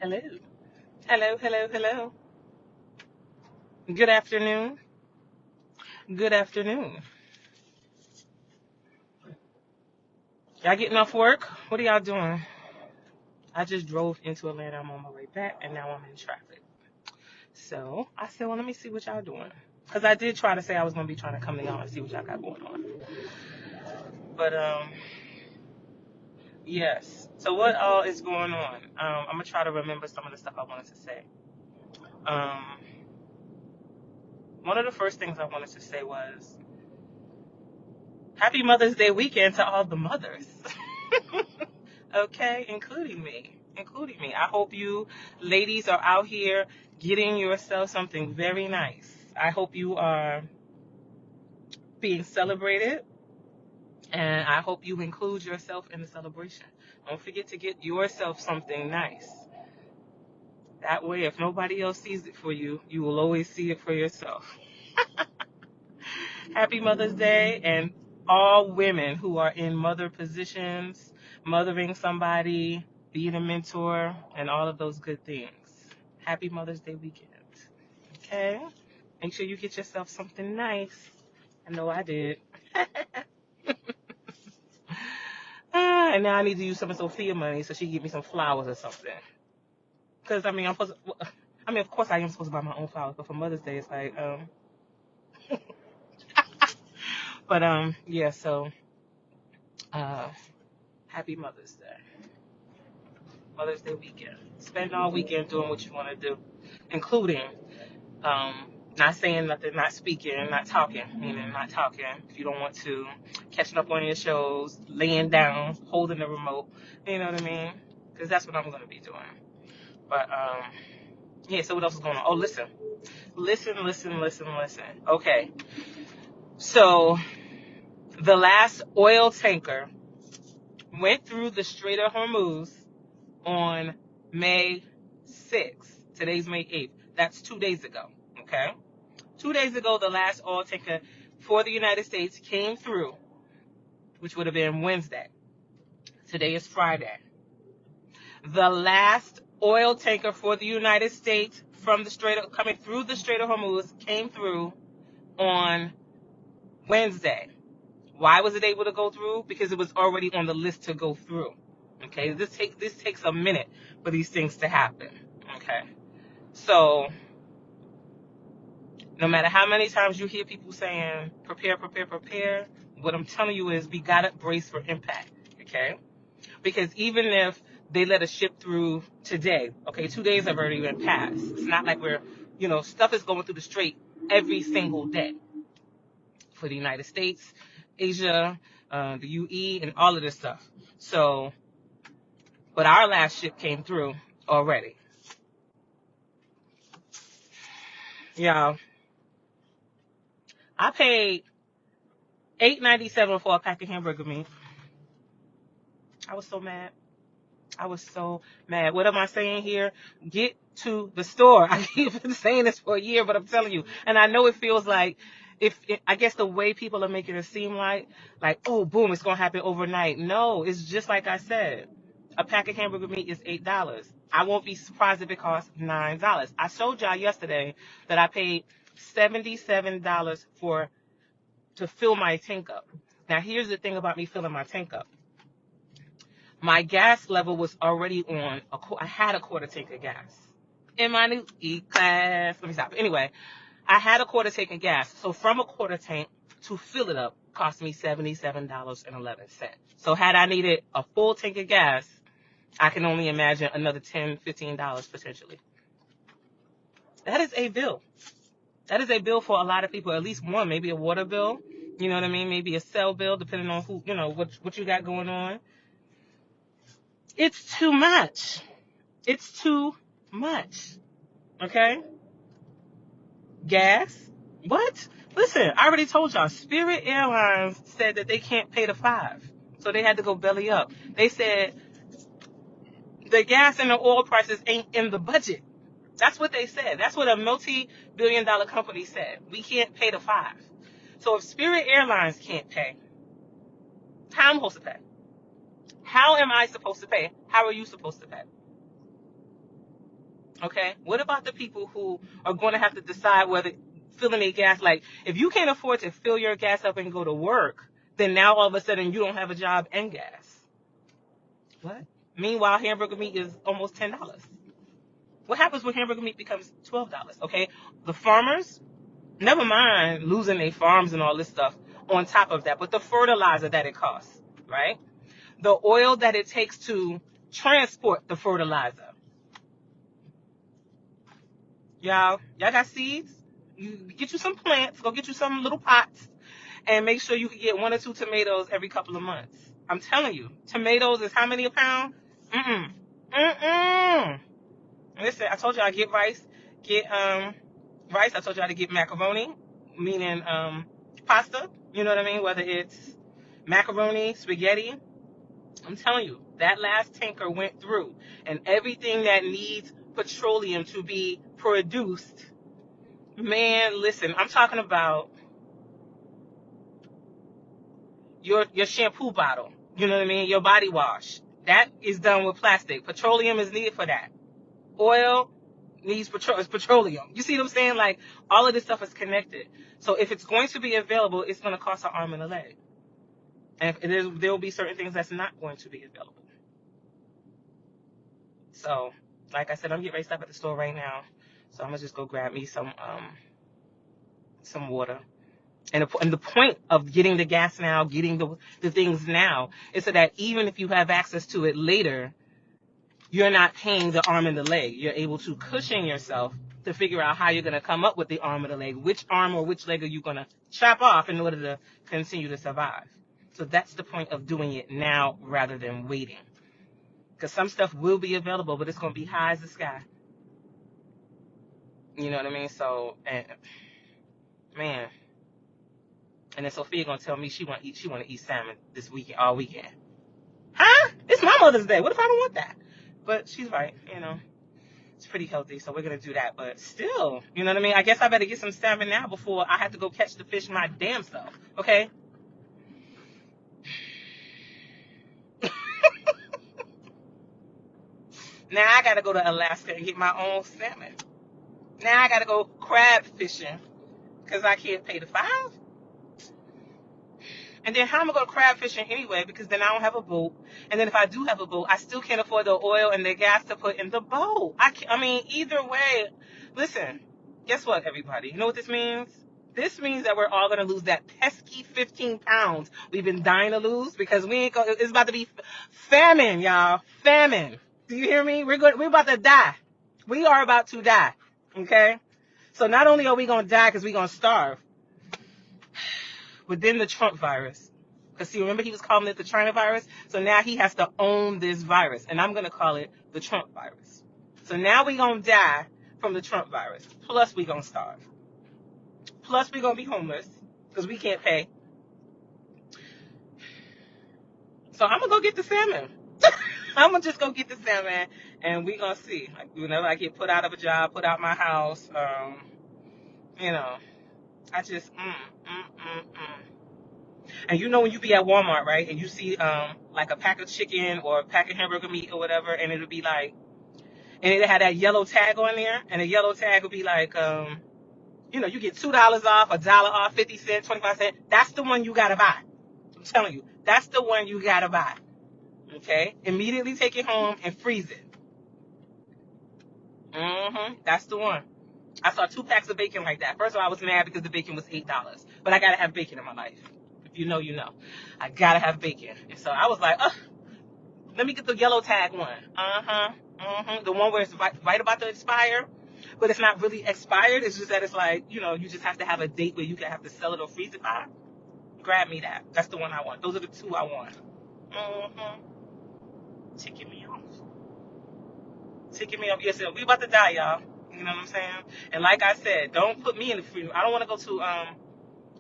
Hello. Hello, hello, hello. Good afternoon. Good afternoon. Y'all getting off work? What are y'all doing? I just drove into Atlanta. I'm on my way back, and now I'm in traffic. So I said, well, let me see what y'all doing. Because I did try to say I was going to be trying to come to y'all and see what y'all got going on. But, yes. So what all is going on? I'm going to try to remember some of the stuff I wanted to say. Um, One of the first things I wanted to say was, Happy Mother's Day weekend to all the mothers. Okay, including me. Including me. I hope you ladies are out here getting yourself something very nice. I hope you are being celebrated, and I hope you include yourself in the celebration. Don't forget to get yourself something nice. That way, if nobody else sees it for you, you will always see it for yourself. Happy Mother's Day, and all women who are in mother positions, mothering somebody, being a mentor, and all of those good things. Happy Mother's Day weekend. Okay? Make sure you get yourself something nice. I know I did. And now I need to use some of Sophia money so she can get me some flowers or something. Because, of course I am supposed to buy my own flowers, but for Mother's Day, it's like, but, yeah, so, uh, happy Mother's Day. Mother's Day weekend. Spend all weekend doing what you want to do, including not saying nothing, not speaking, not talking, meaning not talking. If you don't want to, catching up on your shows, laying down, holding the remote, you know what I mean? Because that's what I'm going to be doing. But, yeah, so what else is going on? Oh, listen. Okay. So, the last oil tanker went through the Strait of Hormuz on May 6th. Today's May 8th. That's 2 days ago. Okay? 2 days ago, the last oil tanker for the United States came through, which would have been Wednesday. Today is Friday. The last oil tanker for the United States coming through the Strait of Hormuz came through on Wednesday. Why was it able to go through? Because it was already on the list to go through. Okay, this takes a minute for these things to happen. Okay, so no matter how many times you hear people saying prepare, what I'm telling you is we gotta brace for impact. Okay, because even if they let us ship through today, okay, 2 days have already been passed. It's not like stuff is going through the strait every single day for the United States, Asia, the UE, and all of this stuff. So, but our last ship came through already. Y'all, I paid $8.97 for a pack of hamburger meat. I was so mad. I was so mad. What am I saying here? Get to the store. I've been saying this for a year, but I'm telling you. And I know it feels like, I guess the way people are making it seem like, oh, boom, it's going to happen overnight. No, it's just like I said. A pack of hamburger meat is $8. I won't be surprised if it costs $9. I showed y'all yesterday that I paid $77 to fill my tank up. Now, here's the thing about me filling my tank up. My gas level was already on, I had a quarter tank of gas. In my new E-Class, let me stop. Anyway, I had a quarter tank of gas. So from a quarter tank to fill it up cost me $77.11. So had I needed a full tank of gas, I can only imagine another $10, $15 potentially. That is a bill. That is a bill for a lot of people, at least one, maybe a water bill, you know what I mean? Maybe a cell bill, depending on who, what you got going on. It's too much. It's too much. Okay? Gas? What? Listen, I already told y'all, Spirit Airlines said that they can't pay the $5. So they had to go belly up. They said the gas and the oil prices ain't in the budget. That's what they said. That's what a multi-billion-dollar company said. We can't pay the $5. So if Spirit Airlines can't pay, how am I supposed to pay? How am I supposed to pay? How are you supposed to pay? Okay? What about the people who are going to have to decide whether filling their gas, like if you can't afford to fill your gas up and go to work, then now all of a sudden you don't have a job and gas. What? Meanwhile, hamburger meat is almost $10. What happens when hamburger meat becomes $12? Okay? The farmers, never mind losing their farms and all this stuff on top of that, but the fertilizer that it costs, right? The oil that it takes to transport the fertilizer. Y'all got seeds? You get you some plants, go get you some little pots, and make sure you can get 1 or 2 tomatoes every couple of months. I'm telling you, tomatoes is how many a pound? Listen, I told you I get rice. Get rice. I told you how to get macaroni, meaning pasta. You know what I mean? Whether it's macaroni, spaghetti. I'm telling you, that last tanker went through, and everything that needs petroleum to be produced. Man, listen, I'm talking about your shampoo bottle. You know what I mean? Your body wash. That is done with plastic. Petroleum is needed for that. Oil needs petroleum. You see what I'm saying? Like, all of this stuff is connected. So if it's going to be available, it's going to cost an arm and a leg. And there will be certain things that's not going to be available. So, like I said, I'm getting ready to stop at the store right now. So I'm going to just go grab me some water. And the point of getting the gas now, getting the things now, is so that even if you have access to it later, you're not paying the arm and the leg. You're able to cushion yourself to figure out how you're going to come up with the arm and the leg. Which arm or which leg are you going to chop off in order to continue to survive? So that's the point of doing it now rather than waiting. Because some stuff will be available, but it's going to be high as the sky. You know what I mean? So, and man. And then Sophia going to tell me she want to eat salmon this weekend, all weekend. Huh? It's my Mother's Day. What if I don't want that? But she's right, you know. It's pretty healthy, so we're going to do that. But still, you know what I mean? I guess I better get some salmon now before I have to go catch the fish my damn self. Okay? Now I got to go to Alaska and get my own salmon. Now I got to go crab fishing because I can't pay the $5. And then how am I going to crab fishing anyway? Because then I don't have a boat. And then if I do have a boat, I still can't afford the oil and the gas to put in the boat. I mean, either way, listen, guess what, everybody? You know what this means? This means that we're all going to lose that pesky 15 pounds we've been dying to lose because it's about to be famine, y'all. Famine. Do you hear me? We're about to die. We are about to die. Okay? So not only are we going to die because we're going to starve, but then the Trump virus. Because see, remember he was calling it the China virus? So now he has to own this virus. And I'm going to call it the Trump virus. So now we're going to die from the Trump virus. Plus we're going to starve. Plus we're going to be homeless because we can't pay. So I'm going to go get the salmon. I'm going to just go get the salmon and we're going to see. Like, whenever I get put out of a job, put out my house, you know, I just, And you know when you be at Walmart, right, and you see like a pack of chicken or a pack of hamburger meat or whatever, and it'll be like, and it had that yellow tag on there, and the yellow tag would be like, you know, you get $2 off, $1 off, 50 cents, 25 cents. That's the one you gotta buy. I'm telling you, that's the one you gotta buy. Okay, immediately take it home and freeze it. That's the one. I saw 2 packs of bacon like that. First of all, I was mad because the bacon was $8, but I gotta have bacon in my life. If you know, you know. I gotta have bacon. And so I was like, let me get the yellow tag one. The one where it's right about to expire, but it's not really expired. It's just that it's like, you know, you just have to have a date where you can have to sell it or freeze it by. Grab me that. That's the one I want. Those are the 2 I want. Ticking me off. Yes, we about to die, y'all. You know what I'm saying? And like I said, don't put me in the freezer. I don't want to go to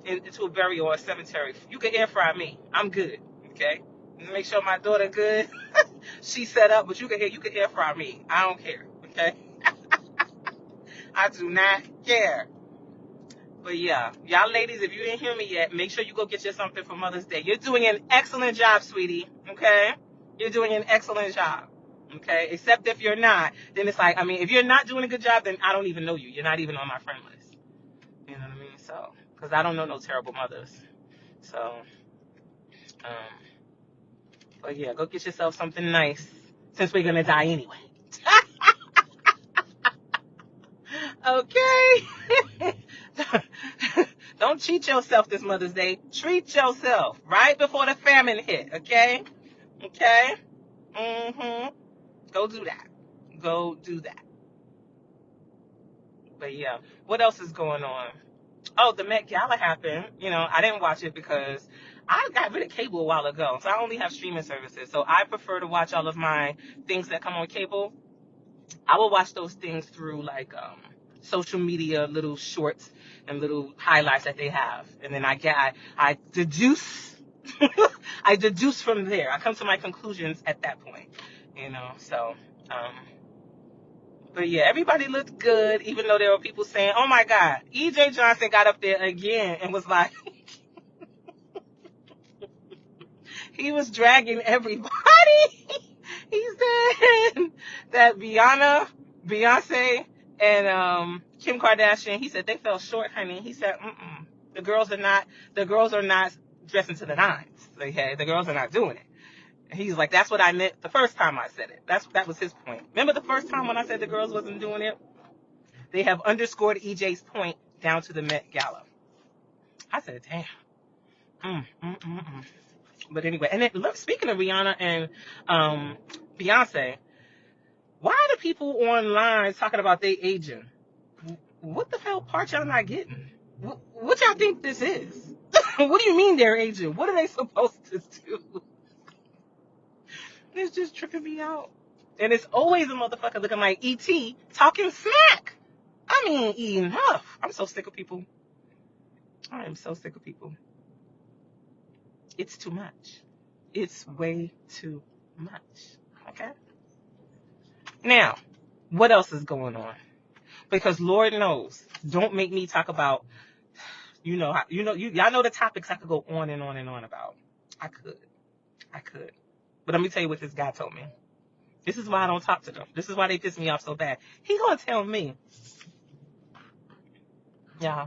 into a burial or a cemetery. You can air fry me. I'm good. Okay? Make sure my daughter good. She set up, but you can air fry me. I don't care. Okay? I do not care. But yeah, y'all ladies, if you didn't hear me yet, make sure you go get you something for Mother's Day. You're doing an excellent job, sweetie. Okay? You're doing an excellent job. Okay, except if you're not, then it's like, I mean, if you're not doing a good job, then I don't even know you. You're not even on my friend list. You know what I mean? So, because I don't know no terrible mothers. So, but yeah, go get yourself something nice since we're gonna die anyway. Okay. Don't cheat yourself this Mother's Day. Treat yourself right before the famine hit. Okay. Okay. Go do that. Go do that. But yeah, what else is going on? Oh, the Met Gala happened. You know, I didn't watch it because I got rid of cable a while ago. So I only have streaming services. So I prefer to watch all of my things that come on cable. I will watch those things through like social media, little shorts and little highlights that they have. And then I deduce I deduce from there. I come to my conclusions at that point. You know, so but yeah, everybody looked good, even though there were people saying, oh my God, EJ Johnson got up there again and was like, he was dragging everybody. He said that Beyonce, and Kim Kardashian, he said they fell short, honey. He said, the girls are not dressing to the nines. Okay, the girls are not doing it. He's like, that's what I meant the first time I said it. That was his point. Remember the first time when I said the girls wasn't doing it? They have underscored EJ's point down to the Met Gala. I said, damn. But anyway, and then look, speaking of Rihanna and Beyonce, why are the people online talking about they aging? What the hell part y'all not getting? What y'all think this is? What do you mean they're aging? What are they supposed to do? It's just tripping me out. And it's always a motherfucker looking like E.T. talking smack. I mean, enough. I'm so sick of people. I am so sick of people. It's too much. It's way too much. Okay? Now, what else is going on? Because Lord knows, don't make me talk about, y'all know the topics I could go on and on and on about. I could. But let me tell you what this guy told me. This is why I don't talk to them. This is why they piss me off so bad. He gonna tell me, yeah,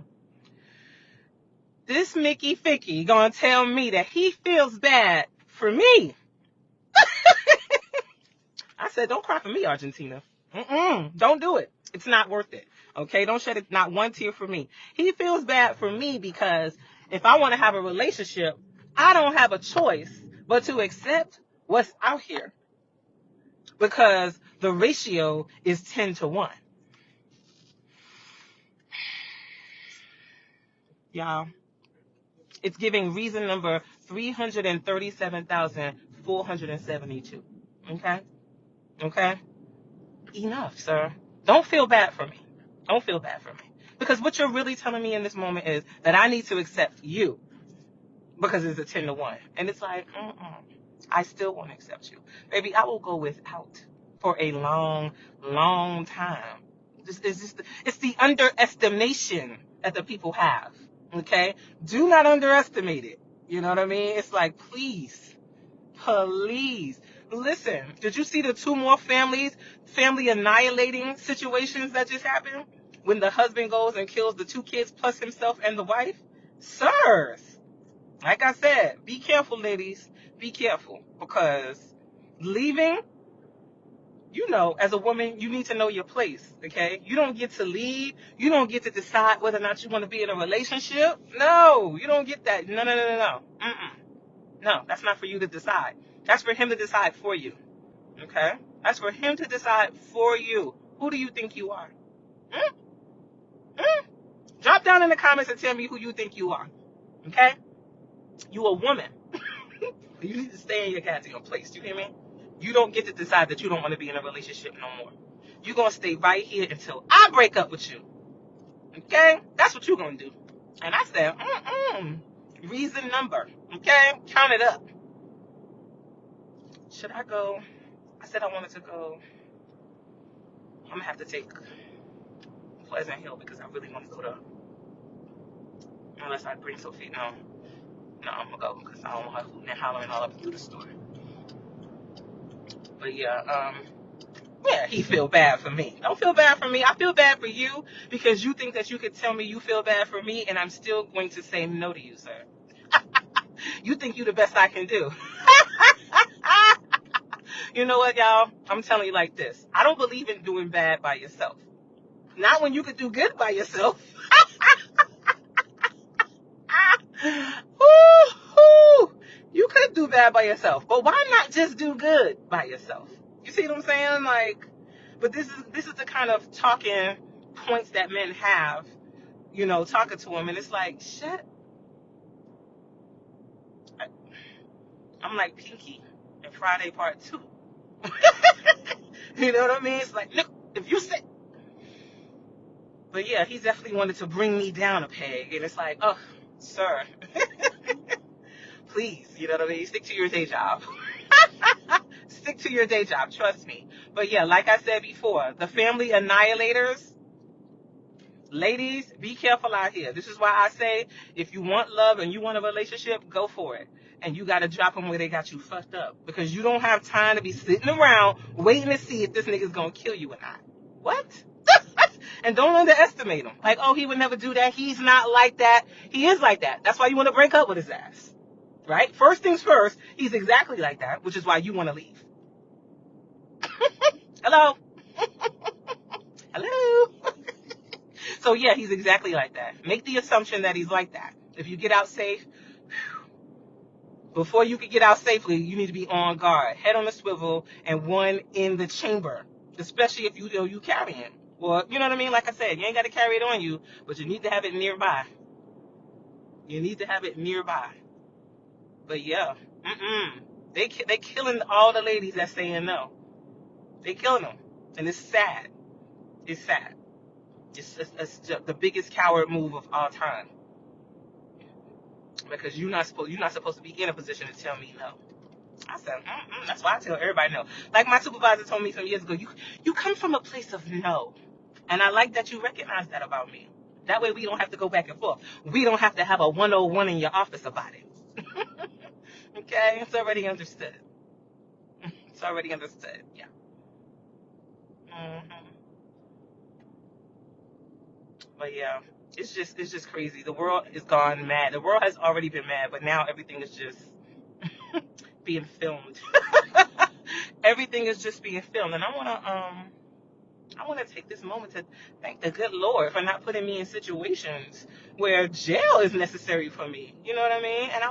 this Mickey Ficky gonna tell me that he feels bad for me. I said, don't cry for me, Argentina. Don't do it. It's not worth it. Okay, don't shed it, not one tear for me. He feels bad for me because if I want to have a relationship, I don't have a choice but to accept what's out here because the ratio is 10-1. Y'all, it's giving reason number 337,472. Okay? Enough, sir. Don't feel bad for me. Don't feel bad for me. Because what you're really telling me in this moment is that I need to accept you because it's a 10-1. And it's like, I still won't accept you. Baby, I will go without for a long, long time. It's the underestimation that the people have. Okay? Do not underestimate it. You know what I mean? It's like, please. Listen, did you see the two more family annihilating situations that just happened? When the husband goes and kills the two kids plus himself and the wife? Sirs, like I said, be careful, ladies. Be careful. Because leaving, as a woman, you need to know your place, okay? You don't get to leave. You don't get to decide whether or not you want to be in a relationship. No, you don't get that. No. No, that's not for you to decide. That's for him to decide for you. Okay? That's for him to decide for you. Who do you think you are? Drop down in the comments and tell me who you think you are. Okay? You a woman. You need to stay in your goddamn place. You hear me? You don't get to decide that you don't want to be in a relationship no more. You're going to stay right here until I break up with you. Okay? That's what you're going to do. And I said, reason number. Okay? Count it up. Should I go? I said I wanted to go. I'm going to have to take Pleasant Hill because I really want to go to, unless I bring Sophie. No, I'm going to go because I don't want her hooting and hollering all up through the store. But But yeah, he feel bad for me. Don't feel bad for me. I feel bad for you because you think that you could tell me you feel bad for me, and I'm still going to say no to you, sir. You think you the best I can do. You know what, y'all? I'm telling you like this. I don't believe in doing bad by yourself. Not when you could do good by yourself. Woo-hoo. You could do bad by yourself, but why not just do good by yourself? You see what I'm saying? Like, but this is the kind of talking points that men have, talking to them, and it's like, shut. I'm like Pinky in Friday Part 2. You know what I mean? It's like, look, if you say. But yeah, he definitely wanted to bring me down a peg, and it's like, oh, sir, please, you know what I mean? Stick to your day job. Stick to your day job, trust me. But yeah, like I said before, the family annihilators, ladies, be careful out here. This is why I say, if you want love and you want a relationship, go for it. And you got to drop them where they got you fucked up. Because you don't have time to be sitting around waiting to see if this nigga's going to kill you or not. What? And don't underestimate him. Like, oh, he would never do that. He's not like that. He is like that. That's why you want to break up with his ass. Right? First things first, he's exactly like that, which is why you want to leave. Hello? Hello? So yeah, he's exactly like that. Make the assumption that he's like that. If you get out safe, before you can get out safely, you need to be on guard. Head on the swivel and one in the chamber. Especially if you know you carrying. Well, you know what I mean? Like I said, you ain't got to carry it on you, but you need to have it nearby. You need to have it nearby. But yeah, they killing all the ladies that's saying no. They killing them, and it's sad. It's sad. It's the biggest coward move of all time. Because you're not supposed to be in a position to tell me no. I said, that's why I tell everybody no. Like my supervisor told me some years ago, you come from a place of no. And I like that you recognize that about me. That way we don't have to go back and forth. We don't have to have a 101 in your office about it. Okay? It's already understood. It's already understood. Yeah. But yeah, it's just crazy. The world is gone mad. The world has already been mad, but now everything is just being filmed. Everything is just being filmed, and I wanna take this moment to thank the good Lord for not putting me in situations where jail is necessary for me. You know what I mean? And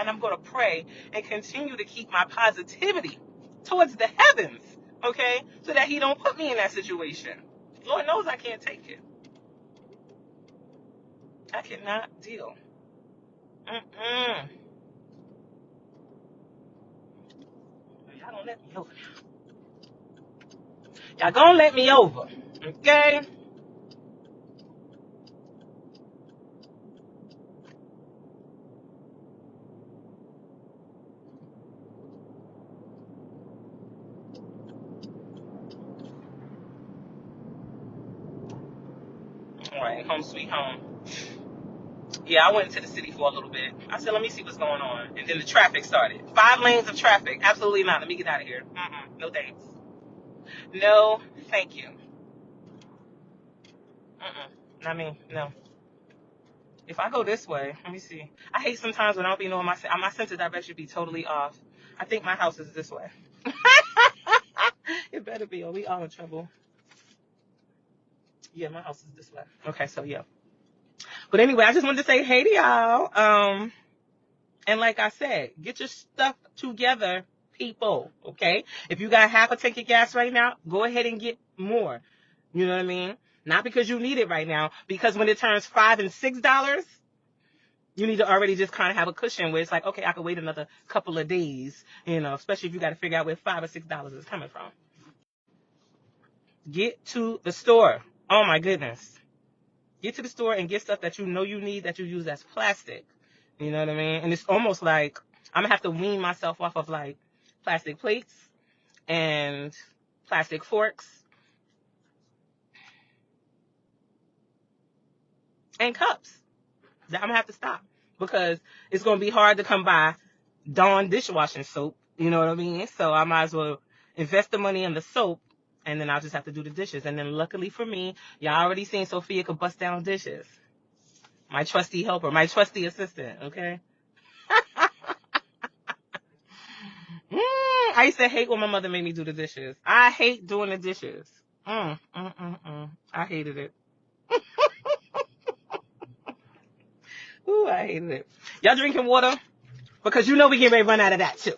I'm gonna pray and continue to keep my positivity towards the heavens, okay, so that He don't put me in that situation. Lord knows I can't take it. I cannot deal. Y'all don't let me over. Y'all gonna let me over, okay? All right, home sweet home. Yeah, I went into the city for a little bit. I said, let me see what's going on. And then the traffic started. 5 lanes of traffic. Absolutely not. Let me get out of here. No thanks. No, thank you. Not me. No. If I go this way, let me see. I hate sometimes when I don't be knowing my sense of direction be totally off. I think my house is this way. It better be, or we all in trouble. Yeah, my house is this way. Okay, so yeah. But anyway, I just wanted to say hey to y'all. And like I said, get your stuff together, people, okay? If you got half a tank of gas right now, go ahead and get more. You know what I mean? Not because you need it right now, because when it turns $5 and $6, you need to already just kind of have a cushion where it's like, okay, I can wait another couple of days, especially if you got to figure out where $5 or $6 is coming from. Get to the store. Oh my goodness. Get to the store and get stuff that you know you need that you use as plastic. You know what I mean? And it's almost like I'm going to have to wean myself off of like plastic plates and plastic forks and cups. I'm going to have to stop because it's going to be hard to come by Dawn dishwashing soap. You know what I mean? So I might as well invest the money in the soap, and then I'll just have to do the dishes. And then luckily for me, y'all already seen Sophia could bust down dishes. My trusty helper, my trusty assistant, okay? I used to hate when my mother made me do the dishes. I hate doing the dishes. I hated it. Ooh, I hated it. Y'all drinking water? Because you know we get ready to run out of that too.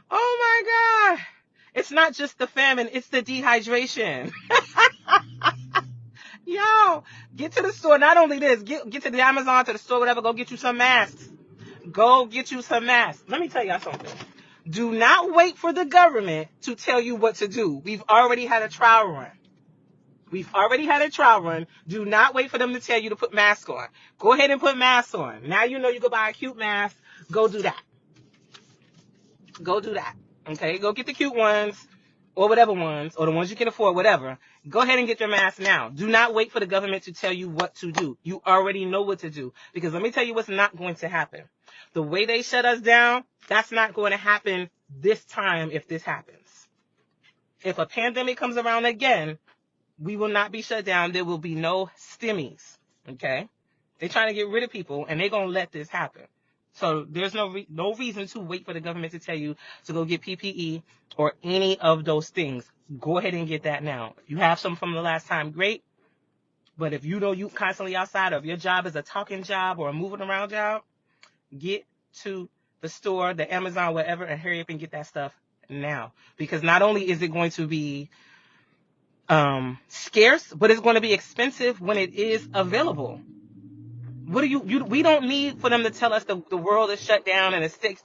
Oh my God. It's not just the famine, it's the dehydration. Yo, get to the store. Not only this, get to the Amazon, to the store, whatever, go get you some masks. Go get you some masks. Let me tell y'all something. Do not wait for the government to tell you what to do. We've already had a trial run. Do not wait for them to tell you to put masks on. Go ahead and put masks on. Now you know you can buy a cute mask. Go do that. Okay? Go get the cute ones or whatever ones or the ones you can afford, whatever. Go ahead and get your mask now. Do not wait for the government to tell you what to do. You already know what to do. Because let me tell you what's not going to happen. The way they shut us down, that's not going to happen this time if this happens. If a pandemic comes around again, we will not be shut down. There will be no stimmies. Okay? They're trying to get rid of people, and they're going to let this happen. So there's no reason to wait for the government to tell you to go get PPE or any of those things. Go ahead and get that now. If you have some from the last time, great. But if you know you constantly outside, or if your job is a talking job or a moving around job, get to the store, the Amazon, whatever, and hurry up and get that stuff now. Because not only is it going to be scarce, but it's going to be expensive when it is available. What do we don't need for them to tell us the world is shut down and it's 6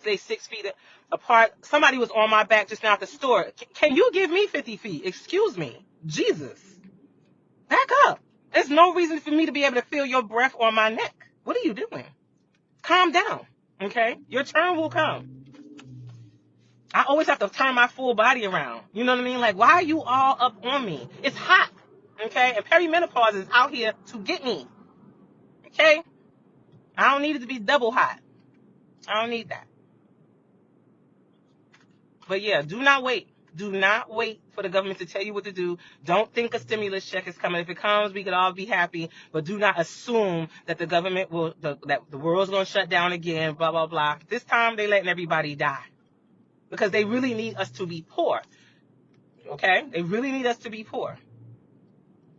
feet apart. Somebody was on my back just now at the store. Can you give me 50 feet? Excuse me. Jesus. Back up. There's no reason for me to be able to feel your breath on my neck. What are you doing? Calm down. Okay? Your turn will come. I always have to turn my full body around. You know what I mean? Like, why are you all up on me? It's hot. Okay? And perimenopause is out here to get me. Okay? I don't need it to be double hot. I don't need that. But yeah, do not wait. Do not wait for the government to tell you what to do. Don't think a stimulus check is coming. If it comes, we could all be happy. But do not assume that the government that the world's going to shut down again, blah, blah, blah. This time, they're letting everybody die. Because they really need us to be poor. Okay? They really need us to be poor.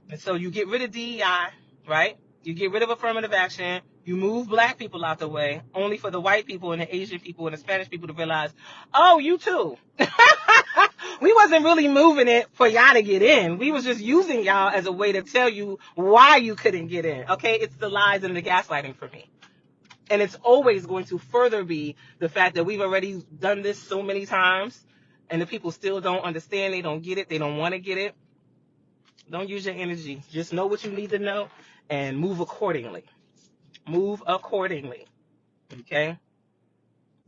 And so you get rid of DEI, right? You get rid of affirmative action. You move black people out the way, only for the white people and the Asian people and the Spanish people to realize, oh, you too. We wasn't really moving it for y'all to get in. We was just using y'all as a way to tell you why you couldn't get in. Okay? It's the lies and the gaslighting for me. And it's always going to further be the fact that we've already done this so many times and the people still don't understand. They don't get it. They don't want to get it. Don't use your energy. Just know what you need to know and move accordingly. Move accordingly. Okay?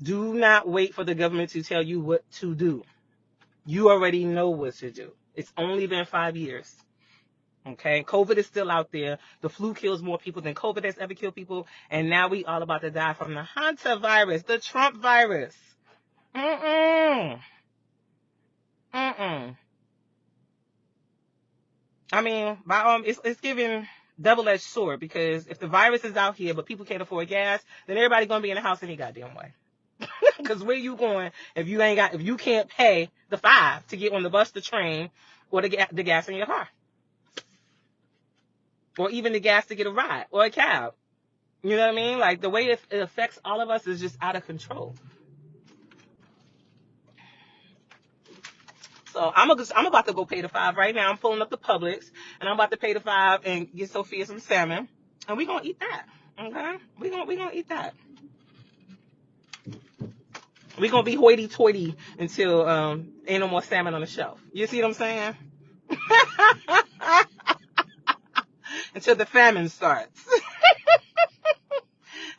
Do not wait for the government to tell you what to do. You already know what to do. It's only been 5 years. Okay? COVID is still out there. The flu kills more people than COVID has ever killed people. And now we all about to die from the Hunter virus, the Trump virus. I mean, it's giving double-edged sword, because if the virus is out here but people can't afford gas, then everybody gonna be in the house any goddamn way. Because where you going if you can't pay the $5 to get on the bus, the train, or the gas in your car, or even the gas to get a ride or a cab? You know what I mean? Like, the way it affects all of us is just out of control. So I'm about to go pay the $5 right now. I'm pulling up the Publix, and I'm about to pay the $5 and get Sophia some salmon, and we're gonna eat that. Okay, we're gonna eat that. We're gonna be hoity-toity until ain't no more salmon on the shelf. You see what I'm saying? Until the famine starts.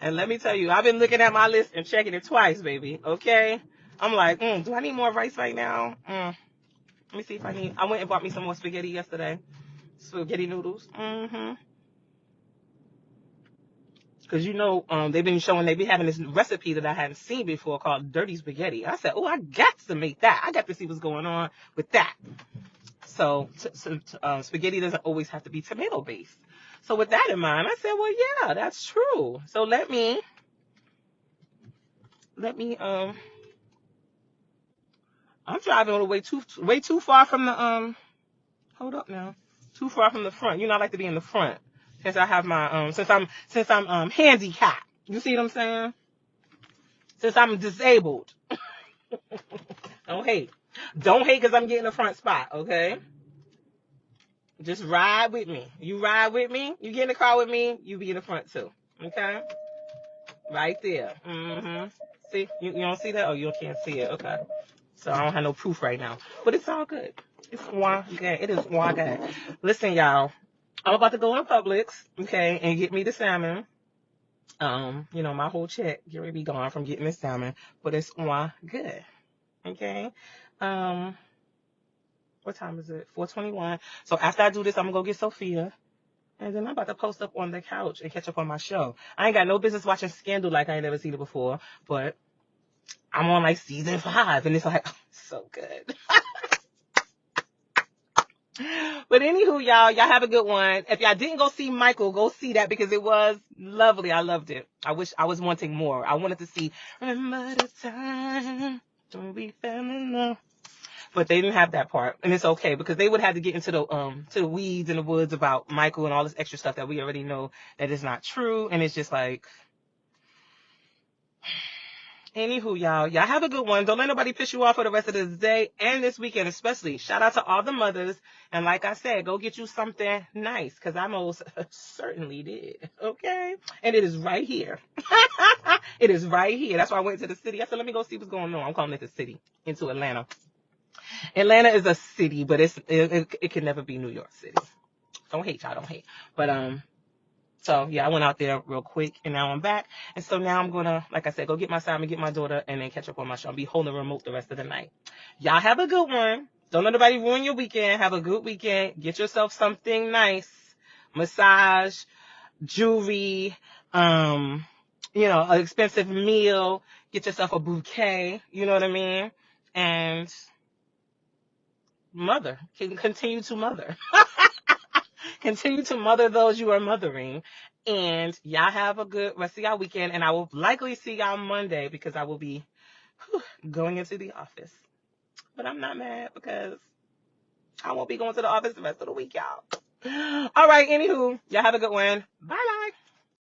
And let me tell you, I've been looking at my list and checking it twice, baby. Okay, I'm like, do I need more rice right now? Let me see if I went and bought me some more spaghetti yesterday. Spaghetti noodles. Because you know, they've been showing, they be having this recipe that I hadn't seen before called dirty spaghetti. I said, oh, I got to make that. I got to see what's going on with that. So spaghetti doesn't always have to be tomato based. So with that in mind, I said, well, yeah, that's true. So let me I'm driving all the way too far from the hold up now. Too far from the front. You know, I like to be in the front. Since I have my since I'm handicapped. You see what I'm saying? Since I'm disabled. Don't hate. Don't hate because I'm getting the front spot, okay? Just ride with me. You ride with me, you get in the car with me, you be in the front too. Okay? Right there. Mm-hmm. See? You don't see that? Oh, you can't see it. Okay. So I don't have no proof right now. But it's all good. It's one good. It is one good. Listen, y'all. I'm about to go in Publix, okay, and get me the salmon. You know, my whole check get ready to be gone from getting this salmon. But it's one good. Okay? What time is it? 4:21. So after I do this, I'm gonna go get Sophia. And then I'm about to post up on the couch and catch up on my show. I ain't got no business watching Scandal like I ain't never seen it before. But I'm on like season 5 and it's like, oh, so good. But anywho, y'all have a good one. If y'all didn't go see Michael, go see that because it was lovely. I loved it. I wish I was wanting more. I wanted to see Remember the Time When We Fell in Love. But they didn't have that part, and it's okay because they would have to get into the weeds in the woods about Michael and all this extra stuff that we already know that is not true, and it's just like, anywho, y'all have a good one. Don't let nobody piss you off for the rest of this day and this weekend, especially. Shout out to all the mothers, and like I said, go get you something nice because I most certainly did. Okay, and it is right here. It is right here. That's why I went to the city. I said, let me go see what's going on. I'm calling it the city, into Atlanta. Atlanta is a city, but it can never be New York City. Don't hate, y'all. Don't hate. But so yeah, I went out there real quick, and now I'm back. And so now I'm gonna, like I said, go get my Simon, get my daughter, and then catch up on my show. I'll be holding the remote the rest of the night. Y'all have a good one. Don't let nobody ruin your weekend. Have a good weekend. Get yourself something nice, massage, jewelry, an expensive meal. Get yourself a bouquet. You know what I mean? And mother can continue to mother. Continue to mother those you are mothering. And y'all have a good rest of y'all weekend. And I will likely see y'all Monday because I will be going into the office. But I'm not mad because I won't be going to the office the rest of the week, y'all. All right, anywho, y'all have a good one. Bye-bye.